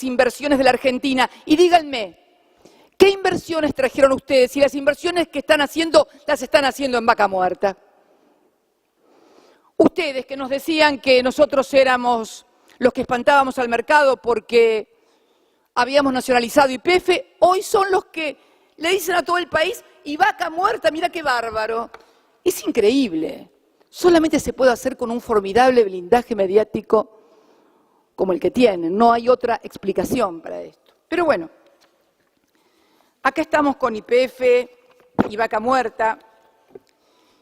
inversiones de la Argentina. Y díganme, ¿qué inversiones trajeron ustedes? Y las inversiones que están haciendo, las están haciendo en Vaca Muerta. Ustedes que nos decían que nosotros éramos los que espantábamos al mercado porque habíamos nacionalizado YPF, hoy son los que le dicen a todo el país, y Vaca Muerta, mira qué bárbaro. Es increíble. Solamente se puede hacer con un formidable blindaje mediático como el que tienen. No hay otra explicación para esto. Pero bueno, acá estamos con YPF y Vaca Muerta.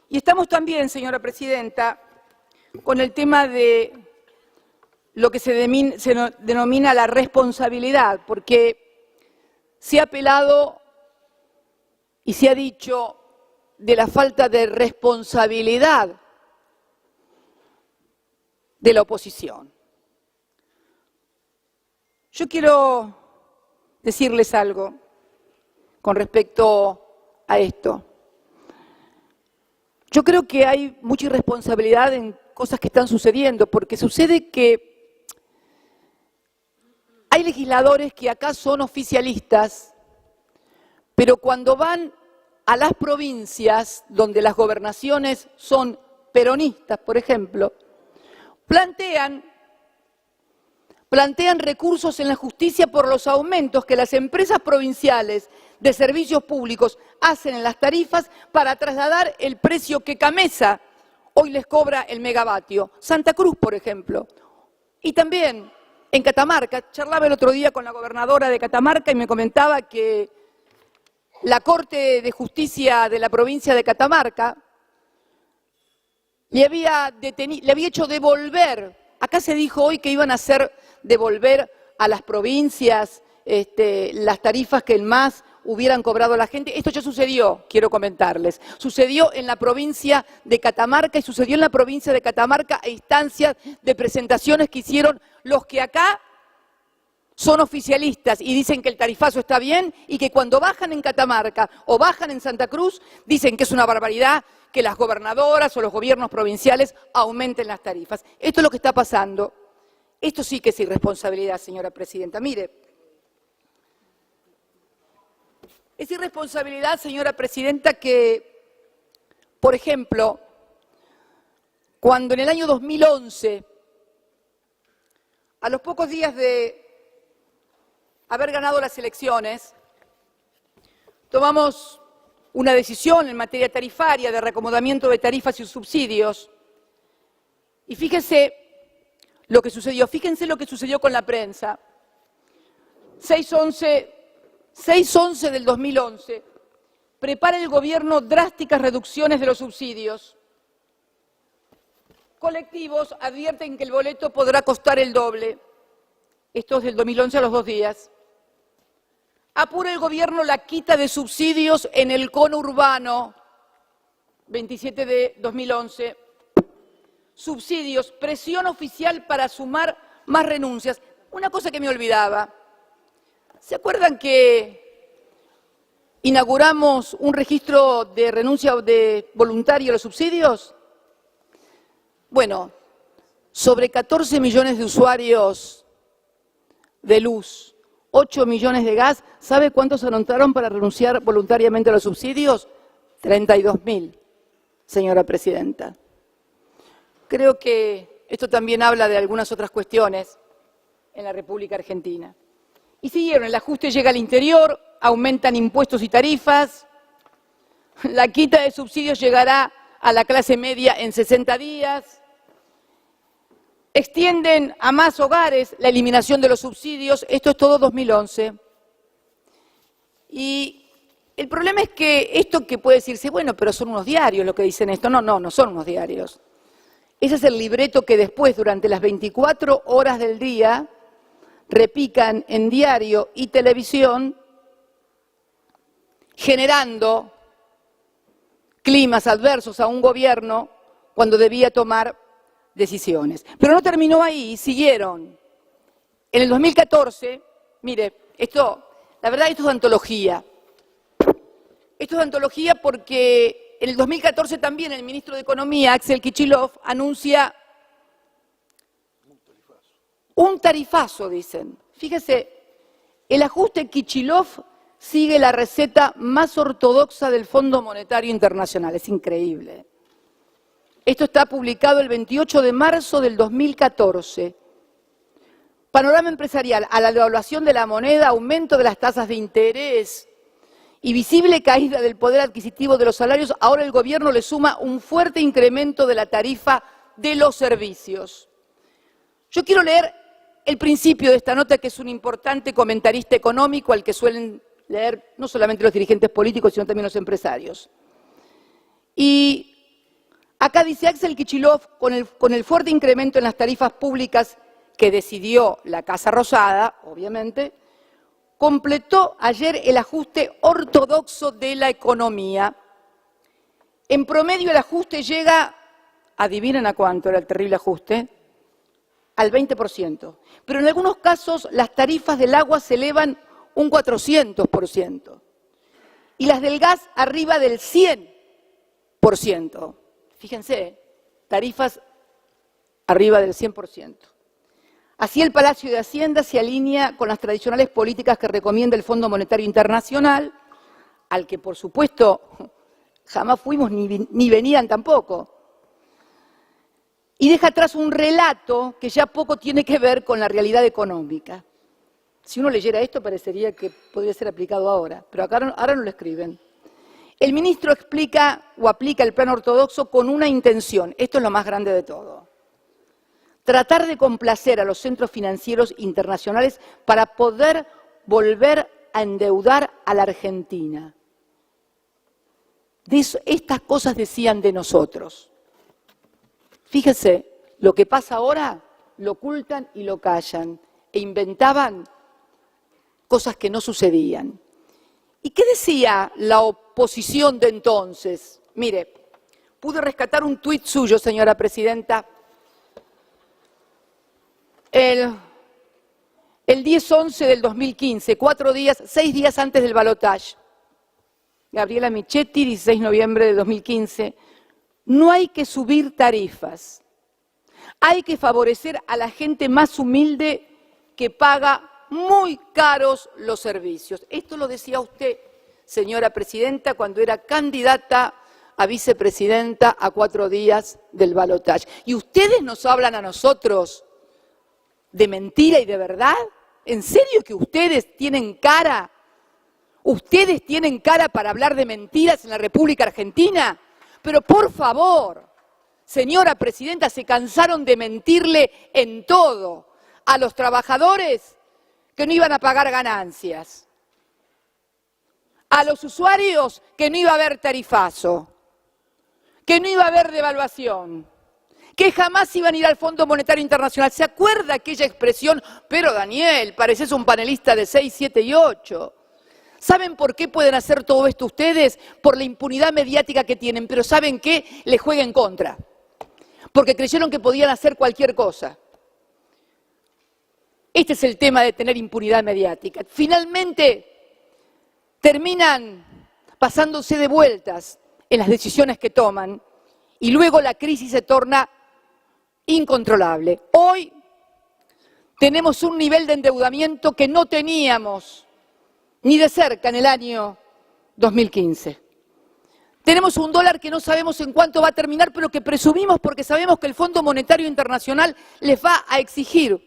Y estamos también, señora presidenta, con el tema de lo que se denomina la responsabilidad, porque se ha apelado y se ha dicho de la falta de responsabilidad de la oposición. Yo quiero decirles algo con respecto a esto. Yo creo que hay mucha irresponsabilidad en cosas que están sucediendo, porque sucede que hay legisladores que acá son oficialistas, pero cuando van a las provincias, donde las gobernaciones son peronistas, por ejemplo, plantean recursos en la justicia por los aumentos que las empresas provinciales de servicios públicos hacen en las tarifas para trasladar el precio que Camesa hoy les cobra el megavatio. Santa Cruz, por ejemplo. Y también en Catamarca. Charlaba el otro día con la gobernadora de Catamarca y me comentaba que la Corte de Justicia de la provincia de Catamarca le había hecho devolver, acá se dijo hoy que iban a hacer devolver a las provincias las tarifas que el MAS hubieran cobrado a la gente. Esto ya sucedió, quiero comentarles. Sucedió en la provincia de Catamarca y sucedió en la provincia de Catamarca a instancias de presentaciones que hicieron los que acá son oficialistas y dicen que el tarifazo está bien y que cuando bajan en Catamarca o bajan en Santa Cruz dicen que es una barbaridad que las gobernadoras o los gobiernos provinciales aumenten las tarifas. Esto es lo que está pasando. Esto sí que es irresponsabilidad, señora presidenta. Mire, es irresponsabilidad, señora presidenta, que, por ejemplo, cuando en el año 2011, a los pocos días de haber ganado las elecciones, tomamos una decisión en materia tarifaria de reacomodamiento de tarifas y subsidios. Y fíjense lo que sucedió con la prensa. 6/11 del 2011, prepara el gobierno drásticas reducciones de los subsidios. Colectivos advierten que el boleto podrá costar el doble. Esto es del 2011 a los 2 días. Apura el gobierno la quita de subsidios en el conurbano, 27 de 2011. Subsidios, presión oficial para sumar más renuncias. Una cosa que me olvidaba. ¿Se acuerdan que inauguramos un registro de renuncia de voluntaria a los subsidios? Bueno, sobre 14 millones de usuarios de luz, 8 millones de gas, ¿sabe cuántos anotaron para renunciar voluntariamente a los subsidios? 32.000, señora presidenta. Creo que esto también habla de algunas otras cuestiones en la República Argentina. Y siguieron, el ajuste llega al interior, aumentan impuestos y tarifas, la quita de subsidios llegará a la clase media en 60 días, extienden a más hogares la eliminación de los subsidios, esto es todo 2011. Y el problema es que esto que puede decirse, bueno, pero son unos diarios lo que dicen esto. No son unos diarios. Ese es el libreto que después, durante las 24 horas del día, repican en diario y televisión, generando climas adversos a un gobierno cuando debía tomar decisiones. Pero no terminó ahí, siguieron. En el 2014, mire, la verdad esto es antología. Esto es antología porque en el 2014 también el ministro de Economía, Axel Kicillof, anuncia un tarifazo, dicen. Fíjese, el ajuste Kicillof sigue la receta más ortodoxa del Fondo Monetario Internacional. Es increíble. Esto está publicado el 28 de marzo del 2014. Panorama empresarial: a la devaluación de la moneda, aumento de las tasas de interés y visible caída del poder adquisitivo de los salarios, ahora el gobierno le suma un fuerte incremento de la tarifa de los servicios. Yo quiero leer el principio de esta nota, que es un importante comentarista económico al que suelen leer no solamente los dirigentes políticos, sino también los empresarios. Y acá dice: Axel Kicillof, con el fuerte incremento en las tarifas públicas que decidió la Casa Rosada, obviamente, completó ayer el ajuste ortodoxo de la economía. En promedio el ajuste llega, adivinen a cuánto era el terrible ajuste, al 20%. Pero en algunos casos las tarifas del agua se elevan un 400%. Y las del gas arriba del 100%. Fíjense, tarifas arriba del 100%. Así el Palacio de Hacienda se alinea con las tradicionales políticas que recomienda el Fondo Monetario Internacional, al que por supuesto jamás fuimos ni venían tampoco. Y deja atrás un relato que ya poco tiene que ver con la realidad económica. Si uno leyera esto parecería que podría ser aplicado ahora, pero ahora no lo escriben. El ministro explica o aplica el plan ortodoxo con una intención. Esto es lo más grande de todo: tratar de complacer a los centros financieros internacionales para poder volver a endeudar a la Argentina. Estas cosas decían de nosotros. Fíjese, lo que pasa ahora lo ocultan y lo callan, e inventaban cosas que no sucedían. ¿Y qué decía la oposición de entonces? Mire, pude rescatar un tuit suyo, señora presidenta, el 10/11 del 2015, 6 días antes del balotaje. Gabriela Michetti, 16 de noviembre de 2015. No hay que subir tarifas. Hay que favorecer a la gente más humilde que paga muy caros los servicios. Esto lo decía usted, señora presidenta, cuando era candidata a vicepresidenta a 4 días del balotaje. ¿Y ustedes nos hablan a nosotros de mentira y de verdad? ¿En serio que ustedes tienen cara? ¿Ustedes tienen cara para hablar de mentiras en la República Argentina? Pero por favor, señora presidenta, se cansaron de mentirle en todo a los trabajadores que no iban a pagar ganancias, a los usuarios que no iba a haber tarifazo, que no iba a haber devaluación, que jamás iban a ir al Fondo Monetario Internacional. ¿Se acuerda aquella expresión? Pero Daniel, pareces un panelista de 6, 7 y 8. ¿Saben por qué pueden hacer todo esto ustedes? Por la impunidad mediática que tienen, pero ¿saben qué? Les juega en contra, porque creyeron que podían hacer cualquier cosa. Este es el tema de tener impunidad mediática. Finalmente terminan pasándose de vueltas en las decisiones que toman y luego la crisis se torna incontrolable. Hoy tenemos un nivel de endeudamiento que no teníamos ni de cerca en el año 2015. Tenemos un dólar que no sabemos en cuánto va a terminar, pero que presumimos porque sabemos que el Fondo Monetario Internacional les va a exigir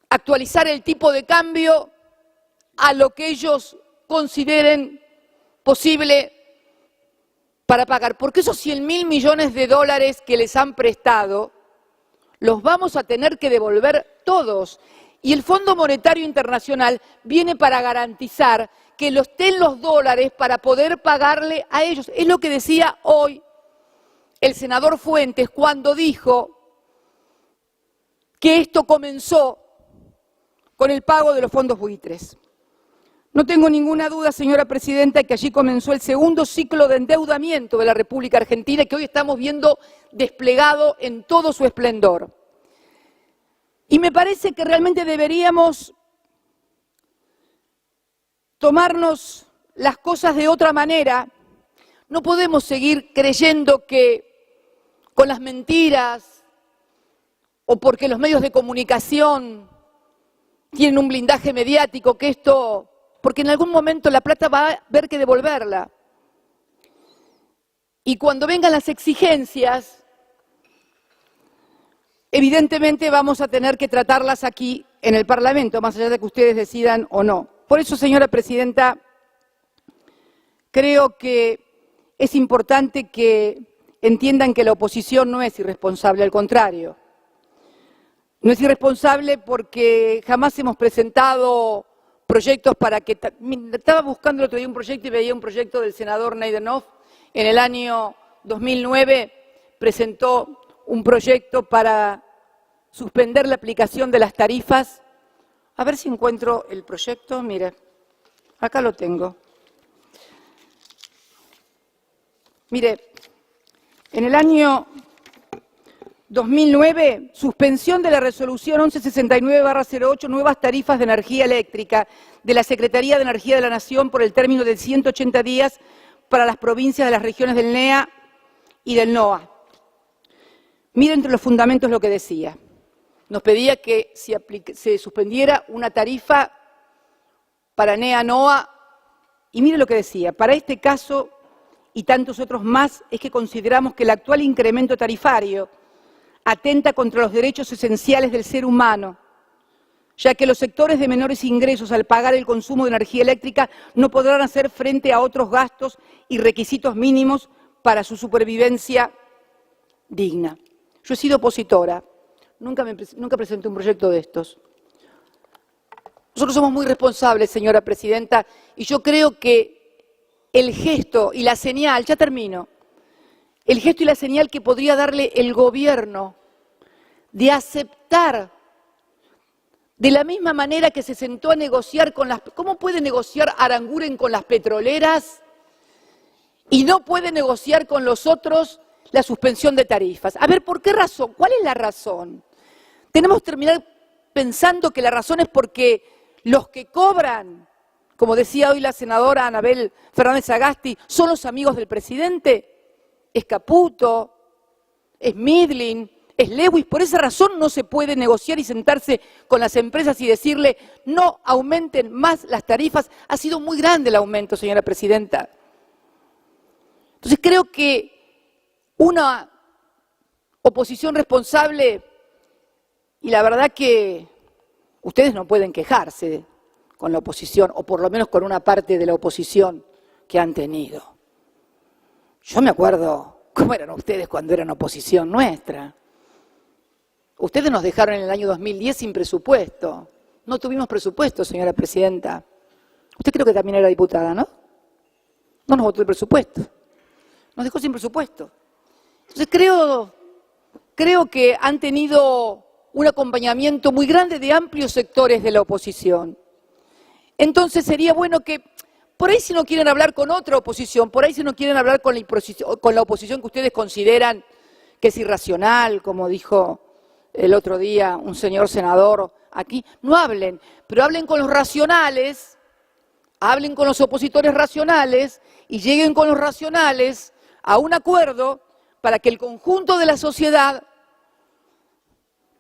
actualizar el tipo de cambio a lo que ellos consideren posible para pagar. Porque esos 100.000 millones de dólares que les han prestado, los vamos a tener que devolver todos. Y el Fondo Monetario Internacional viene para garantizar que estén los dólares para poder pagarle a ellos. Es lo que decía hoy el senador Fuentes cuando dijo que esto comenzó con el pago de los fondos buitres. No tengo ninguna duda, señora presidenta, que allí comenzó el segundo ciclo de endeudamiento de la República Argentina, que hoy estamos viendo desplegado en todo su esplendor. Y me parece que realmente deberíamos tomarnos las cosas de otra manera. No podemos seguir creyendo que con las mentiras o porque los medios de comunicación tienen un blindaje mediático, que esto, porque en algún momento la plata va a haber que devolverla. Y cuando vengan las exigencias, evidentemente vamos a tener que tratarlas aquí en el Parlamento, más allá de que ustedes decidan o no. Por eso, señora presidenta, creo que es importante que entiendan que la oposición no es irresponsable, al contrario. No es irresponsable porque jamás hemos presentado proyectos para que... Estaba buscando el otro día un proyecto y veía un proyecto del senador Neidenhoff. En el año 2009 presentó un proyecto para suspender la aplicación de las tarifas. A ver si encuentro el proyecto. Mire, acá lo tengo. Mire, en el año 2009, suspensión de la resolución 1169/08, nuevas tarifas de energía eléctrica de la Secretaría de Energía de la Nación por el término de 180 días para las provincias de las regiones del NEA y del NOA. Mire entre los fundamentos lo que decía. Nos pedía que se suspendiera una tarifa para NEA, NOA, y mire lo que decía. Para este caso y tantos otros más es que consideramos que el actual incremento tarifario atenta contra los derechos esenciales del ser humano, ya que los sectores de menores ingresos, al pagar el consumo de energía eléctrica, no podrán hacer frente a otros gastos y requisitos mínimos para su supervivencia digna. Yo he sido opositora, nunca presenté un proyecto de estos. Nosotros somos muy responsables, señora presidenta, y yo creo que el gesto y la señal, ya termino, el gesto y la señal que podría darle el gobierno de aceptar de la misma manera que se sentó a negociar con las... ¿Cómo puede negociar Aranguren con las petroleras y no puede negociar con los otros la suspensión de tarifas? A ver, ¿por qué razón? ¿Cuál es la razón? Tenemos que terminar pensando que la razón es porque los que cobran, como decía hoy la senadora Anabel Fernández Agasti, son los amigos del presidente. Es Caputo, es Midlin, es Lewis. Por esa razón no se puede negociar y sentarse con las empresas y decirle no aumenten más las tarifas. Ha sido muy grande el aumento, señora presidenta. Entonces creo que una oposición responsable, y la verdad que ustedes no pueden quejarse con la oposición, o por lo menos con una parte de la oposición que han tenido. Yo me acuerdo cómo eran ustedes cuando eran oposición nuestra. Ustedes nos dejaron en el año 2010 sin presupuesto. No tuvimos presupuesto, señora presidenta. Usted creo que también era diputada, ¿no? No nos votó el presupuesto. Nos dejó sin presupuesto. Entonces creo que han tenido un acompañamiento muy grande de amplios sectores de la oposición. Entonces sería bueno que, por ahí si no quieren hablar con otra oposición, por ahí si no quieren hablar con la oposición que ustedes consideran que es irracional, como dijo el otro día un señor senador aquí, no hablen, pero hablen con los racionales, hablen con los opositores racionales y lleguen con los racionales a un acuerdo para que el conjunto de la sociedad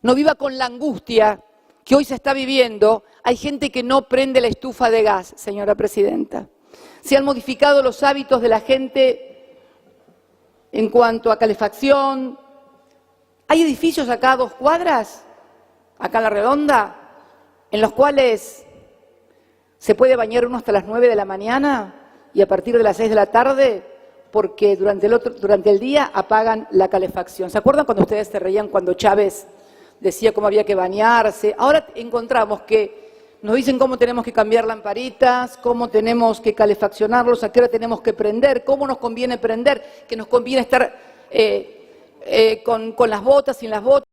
no viva con la angustia que hoy se está viviendo. Hay gente que no prende la estufa de gas, señora presidenta. Se han modificado los hábitos de la gente en cuanto a calefacción. Hay edificios acá a 2 cuadras, acá en La Redonda, en los cuales se puede bañar uno hasta las 9 de la mañana y a partir de las 6 de la tarde, porque durante el día apagan la calefacción. ¿Se acuerdan cuando ustedes se reían cuando Chávez decía cómo había que bañarse? Ahora encontramos que nos dicen cómo tenemos que cambiar lamparitas, cómo tenemos que calefaccionarlos, a qué hora tenemos que prender, cómo nos conviene prender, que nos conviene estar con las botas, sin las botas.